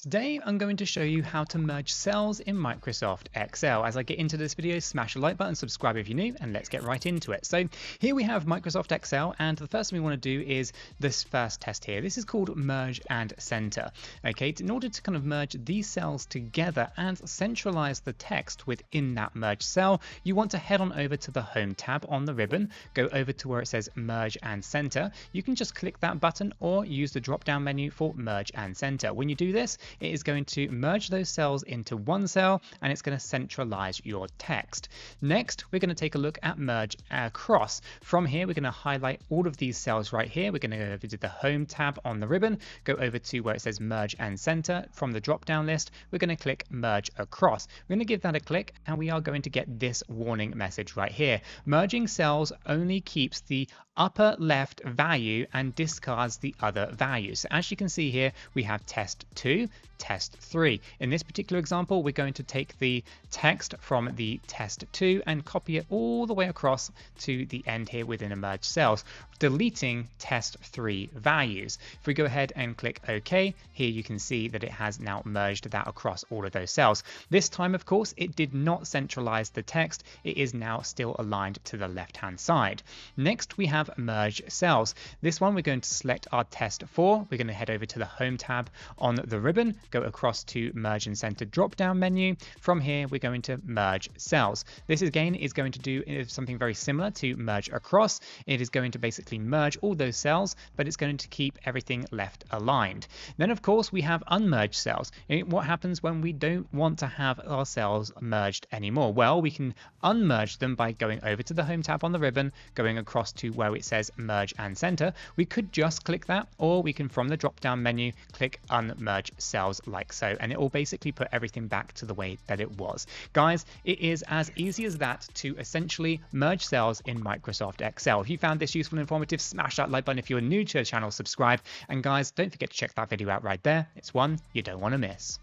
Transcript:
Today, I'm going to show you how to merge cells in Microsoft Excel. As I get into this video, smash the like button, subscribe if you're new, and let's get right into it. So here we have Microsoft Excel, and the first thing we want to do is this first test here. This is called Merge and Center. Okay, in order to kind of merge these cells together and centralize the text within that merged cell, you want to head on over to the Home tab on the ribbon, go over to where it says Merge and Center. You can just click that button or use the drop-down menu for Merge and Center. When you do this, it is going to merge those cells into one cell, and it's going to centralize your text. Next, we're going to take a look at merge across. From here, we're going to highlight all of these cells right here. We're going to go over to the Home tab on the ribbon, go over to where it says Merge and Center. From the drop-down list, we're going to click Merge Across. We're going to give that a click, and we are going to get this warning message right here. Merging cells only keeps the upper left value and discards the other values. So as you can see here, we have test 2, test 3. In this particular example, we're going to take the text from the test 2 and copy it all the way across to the end here within a merged cells, deleting test 3 values. If we go ahead and click OK, here you can see that it has now merged that across all of those cells. This time, of course, it did not centralize the text. It is now still aligned to the left-hand side. Next, we have merge cells. This one, we're going to select our test 4. We're going to head over to the Home tab on the ribbon, go across to Merge and Center drop-down menu. From here, we're going to merge cells. This again is going to do something very similar to merge across. It is going to basically merge all those cells, but it's going to keep everything left aligned. Then, of course, we have unmerged cells. What happens when we don't want to have our cells merged anymore? Well, we can unmerge them by going over to the Home tab on the ribbon, going across to where it says Merge and Center. We could just click that, or we can, from the drop-down menu, click Unmerge Cells like so, and it will basically put everything back to the way that it was. Guys, it is as easy as that to essentially merge cells in Microsoft Excel. If you found this useful and informative, smash that like button. If you're new to the channel, subscribe. And guys, don't forget to check that video out right there. It's one you don't want to miss.